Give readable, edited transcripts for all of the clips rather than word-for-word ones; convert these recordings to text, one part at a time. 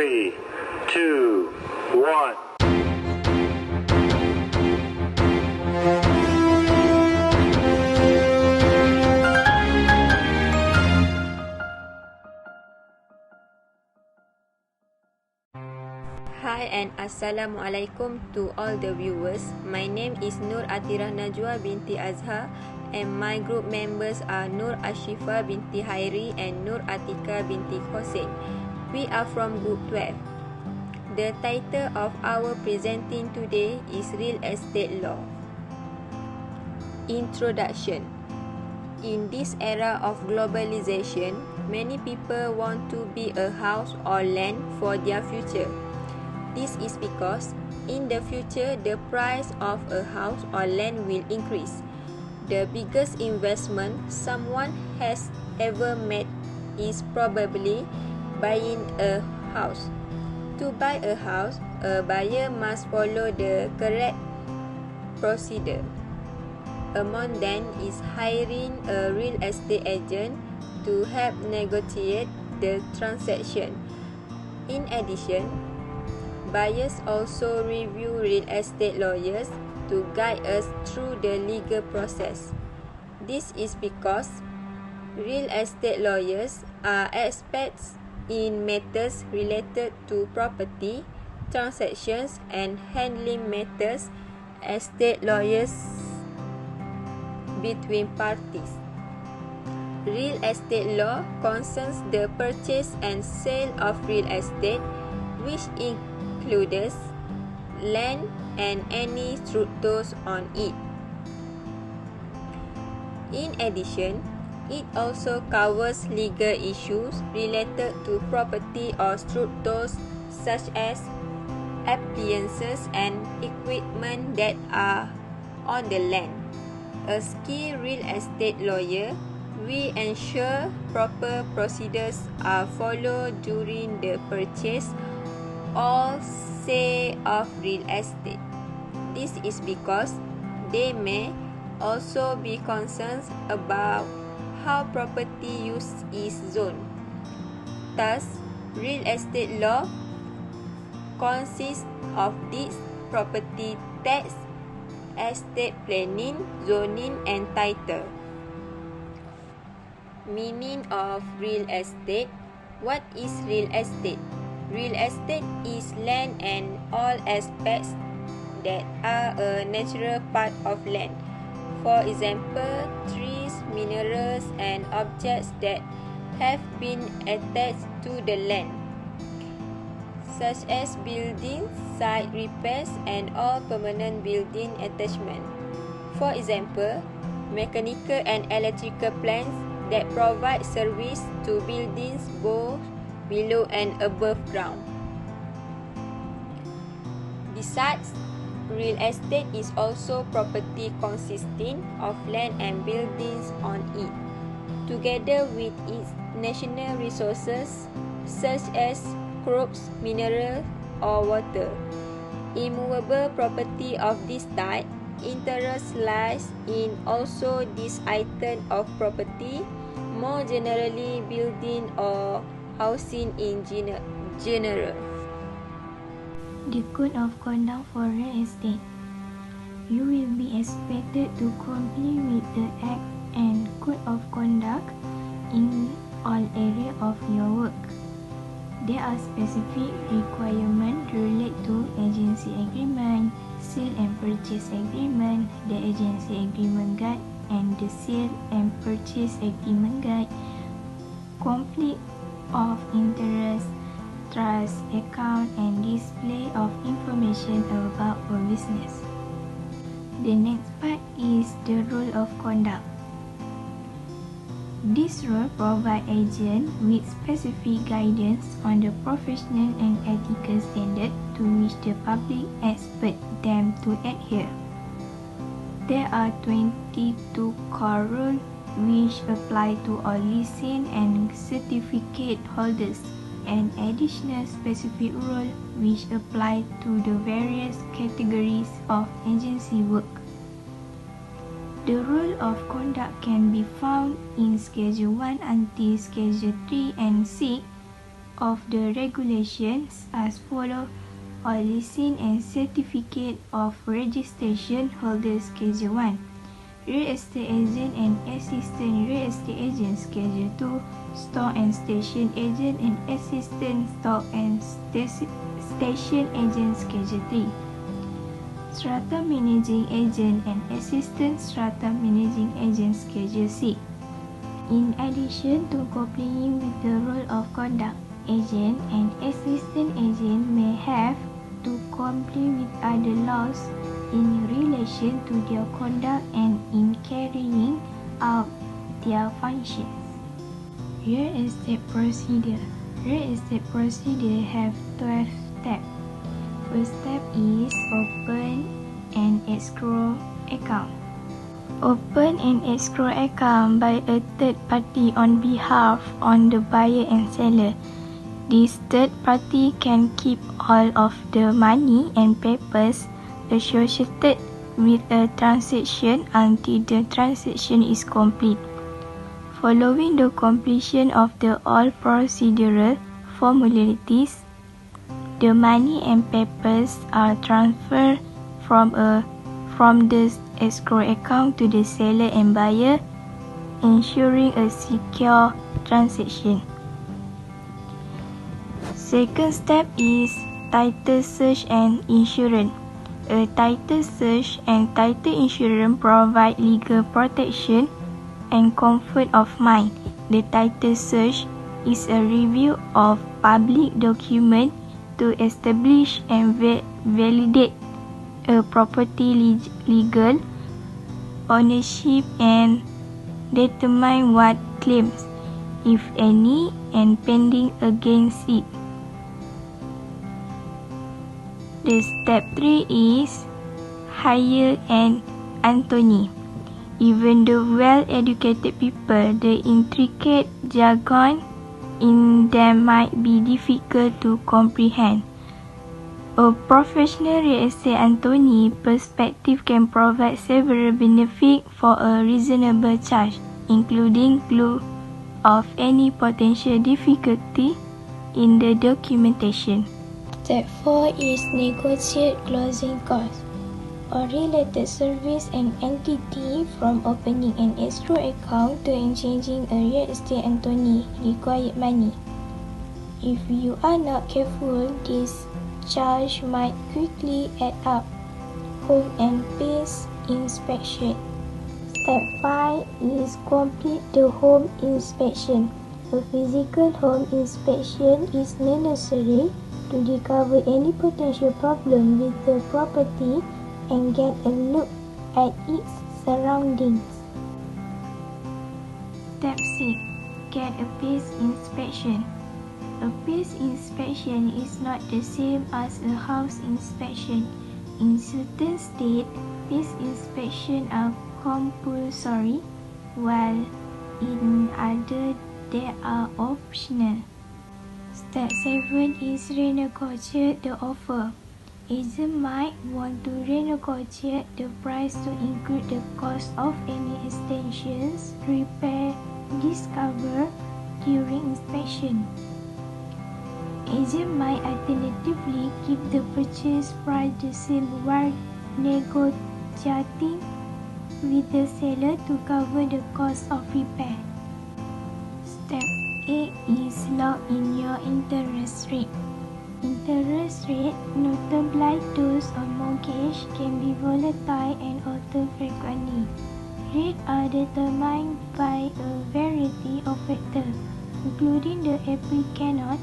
3, 2, 1. Hi and Assalamualaikum to all the viewers. My name is Nur Atirah Najwa binti Azhar and my group members are Nur Ashifa binti Hairi and Nur Atika binti Hossein. We are from group 12. The title of our presenting today is Real Estate Law. Introduction. In this era of globalization, many people want to buy a house or land for their future. This is because in the future, the price of a house or land will increase. The biggest investment someone has ever made is probably buying a house. To buy a house, a buyer must follow the correct procedure. Among them is hiring a real estate agent to help negotiate the transaction. In addition, buyers also review real estate lawyers to guide us through the legal process. This is because real estate lawyers are experts in matters related to property, transactions, and handling matters estate lawyers between parties. Real estate law concerns the purchase and sale of real estate, which includes land and any structures on it. In addition, it also covers legal issues related to property or structures such as appliances and equipment that are on the land. A skilled real estate lawyer will ensure proper procedures are followed during the purchase or sale of real estate. This is because they may also be concerned about how property use is zoned. Thus, real estate law consists of this: property tax, estate planning, zoning, and title. Meaning of real estate. What is real estate? Real estate is land and all aspects that are a natural part of land. For example, trees, minerals, and objects that have been attached to the land, such as buildings, site repairs, and all permanent building attachment. For example, mechanical and electrical plants that provide service to buildings both below and above ground. Besides, real estate is also property consisting of land and buildings on it, together with its national resources such as crops, minerals, or water. Immovable property of this type, interest lies in also this item of property, more generally building or housing in general. The Code of Conduct for Real Estate. You will be expected to comply with the Act and Code of Conduct in all areas of your work. There are specific requirements related to agency agreement, sale and purchase agreement, the agency agreement guide, and the sale and purchase agreement guide, conflict of interest, trust account, and display of information about a business. The next part is the rule of conduct. This rule provides agents with specific guidance on the professional and ethical standard to which the public expects them to adhere. There are 22 core rules which apply to all license and certificate holders, and additional specific rules which apply to the various categories of agency work. The rule of conduct can be found in Schedule 1 until Schedule 3 and 6. of the regulations as follows: or listing and certificate of registration holder Schedule 1, real estate agent and assistant real estate agent Schedule 2, store and station agent and assistant store and station agent Schedule 3, strata managing agent and assistant strata managing agent Schedule C. In addition to complying with the rule of conduct, agent and assistant agent may have to comply with other laws in relation to their conduct and in carrying out their functions. Real estate procedure. Real estate procedure have 12 steps. First step is open and escrow account. Open an escrow account by a third party on behalf of the buyer and seller. This third party can keep all of the money and papers associated with a transaction until the transaction is complete. Following the completion of all procedural formalities, the money and papers are transferred from the escrow account to the seller and buyer, ensuring a secure transaction. Second step is title search and insurance. A title search and title insurance provide legal protection and comfort of mind. The title search is a review of public documents to establish and validate a property legal ownership and determine what claims, if any, and pending against it. The step 3 is hire an attorney. Even the well-educated people, the intricate jargon in them might be difficult to comprehend. A professional real estate attorney perspective can provide several benefits for a reasonable charge, including clue of any potential difficulty in the documentation. Step 4 is negotiate closing costs. Or related service and entity from opening an escrow account to exchanging a real estate attorney require money. If you are not careful, this charge might quickly add up. Home and base inspection. Step 5 is complete the home inspection. A physical home inspection is necessary to discover any potential problem with the property and get a look at its surroundings. Step 6. Get a base inspection. A base inspection is not the same as a house inspection. In certain states, base inspections are compulsory, while in others they are optional. Step 7 is renegotiate the offer. Agent might want to renegotiate the price to include the cost of any extensions, repair discovered during inspection. Agent might alternatively keep the purchase price the same while negotiating with the seller to cover the cost of repair. Step 8 is lock in your interest rate. Interest rate, notably those on mortgage, can be volatile and alter frequently. Rates are determined by a variety of factors, including the applicant,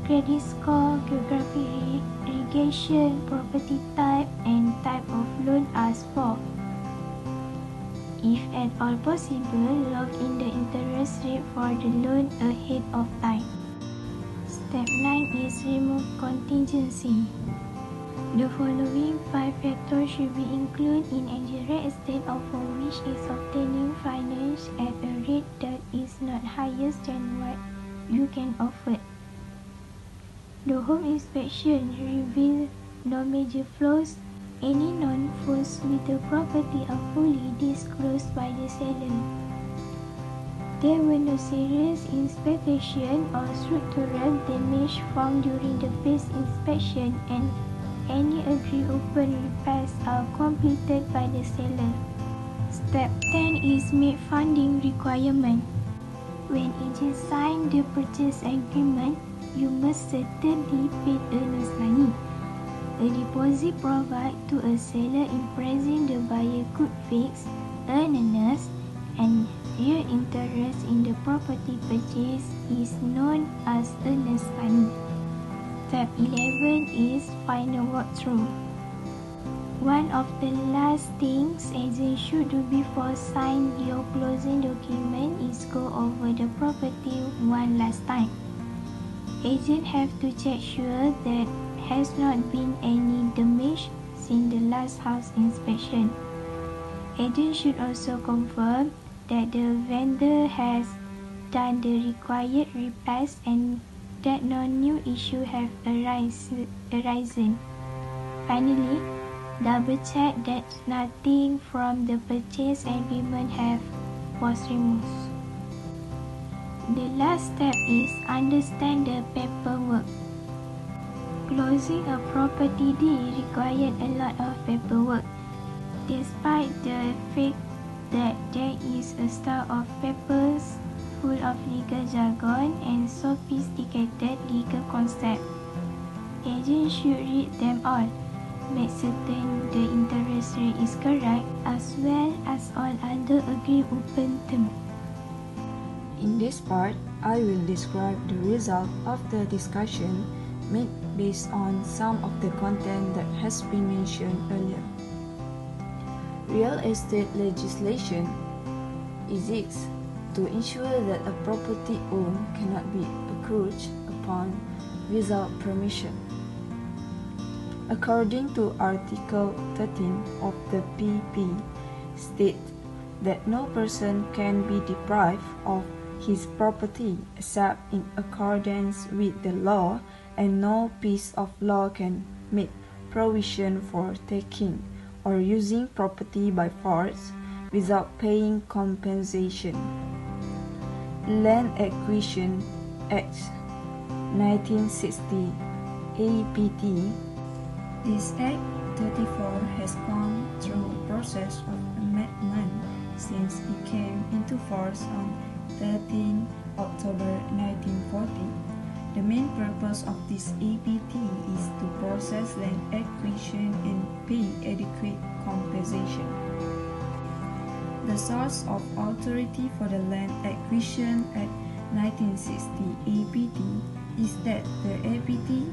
credit score, geography, irrigation, property type, and type of loan asked for. If at all possible, lock in the interest rate for the loan ahead of time. Step 9 is remove contingency. The following 5 factors should be included in any real estate offer which is obtaining finance at a rate that is not higher than what you can offer. The home inspection reveals no major flaws. Any known faults with the property are fully disclosed by the seller. There were no serious imperfection or structural damage found during the first inspection, and any agreed open repairs are completed by the seller. Step 10 is make funding requirement. When agents sign the purchase agreement, you must certainly pay earnest money. A deposit provided to a seller impressing the buyer could fix, earnest, and real interest in the property purchase is known as earnest money. Step 11 is final walkthrough. One of the last things agents should do before signing your closing document is go over the property one last time. Agents have to check sure that has not been any damage since the last house inspection. Agents should also confirm that the vendor has done the required repairs and that no new issue have arisen. Finally, double check that nothing from the purchase agreement was removed. The last step is understand the paperwork. Closing a property deed required a lot of paperwork. Despite the fact that there is a stack of papers full of legal jargon and sophisticated legal concepts, agents should read them all, make certain the interest rate is correct, as well as all other agreed open terms. In this part, I will describe the result of the discussion made based on some of the content that has been mentioned earlier. Real estate legislation exists to ensure that a property owned cannot be encroached upon without permission. According to Article 13 of the PP, states that no person can be deprived of his property except in accordance with the law, and no piece of law can make provision for taking or using property by force without paying compensation. Land Acquisition Act 1960 APT. This Act 34 has gone through a process of amendment since it came into force on 13 October 1940. The main purpose of this APT is to process land acquisition and pay adequate compensation. The source of authority for the Land Acquisition Act 1960 APT is that the APT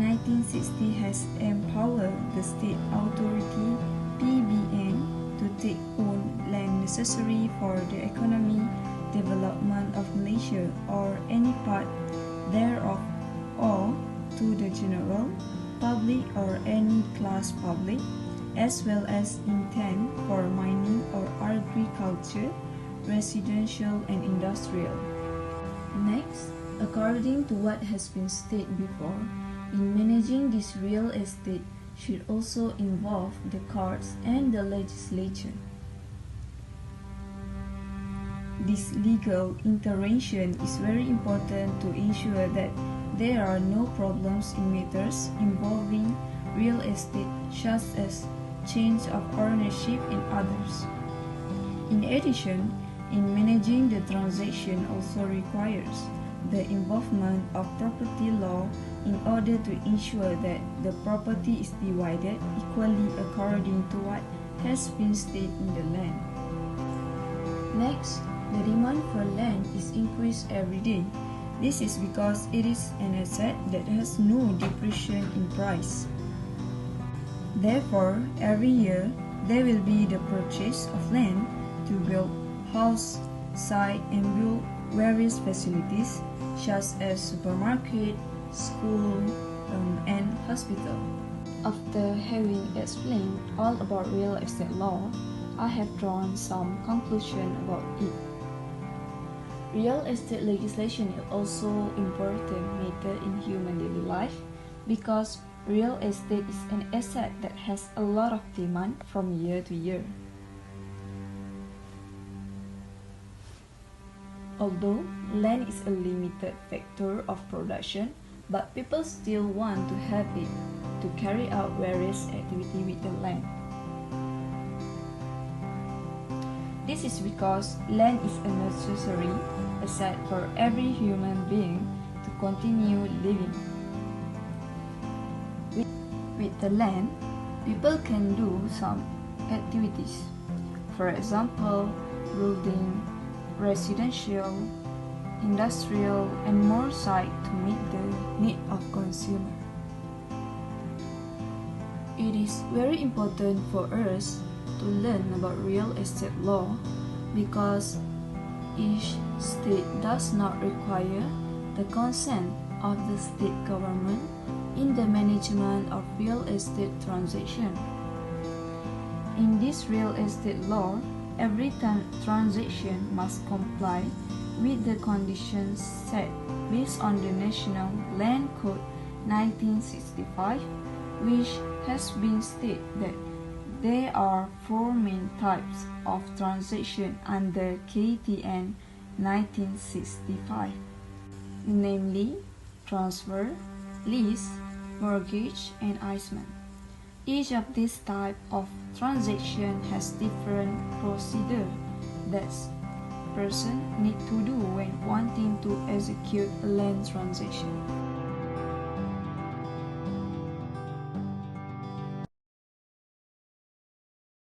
1960 has empowered the state authority PBN to take own land necessary for the economic development of Malaysia or any part thereof, or to the general public or any class public, as well as intend for mining or agriculture, residential and industrial. Next, according to what has been stated before, in managing this real estate should also involve the courts and the legislature. This legal intervention is very important to ensure that there are no problems in matters involving real estate, such as change of ownership and others. In addition, in managing the transaction also requires the involvement of property law in order to ensure that the property is divided equally according to what has been stated in the land. Next, the demand for land is increased every day. This is because it is an asset that has no depreciation in price. Therefore, every year there will be the purchase of land to build house, site, and build various facilities such as supermarket, school, and hospital. After having explained all about real estate law, I have drawn some conclusion about it. Real estate legislation is also important matter in human daily life because real estate is an asset that has a lot of demand from year to year. Although land is a limited factor of production, but people still want to have it to carry out various activities with the land. This is because land is a necessary asset for every human being to continue living. With the land, people can do some activities. For example, building residential, industrial, and more sites to meet the need of consumer. It is very important for us to learn about real estate law because each state does not require the consent of the state government in the management of real estate transaction. In this real estate law, every transaction must comply with the conditions set based on the National Land Code 1965, which has been stated that there are 4 main types of transaction under KTN 1965, namely transfer, lease, mortgage, and easement. Each of these types of transaction has different procedure that person need to do when wanting to execute a land transaction.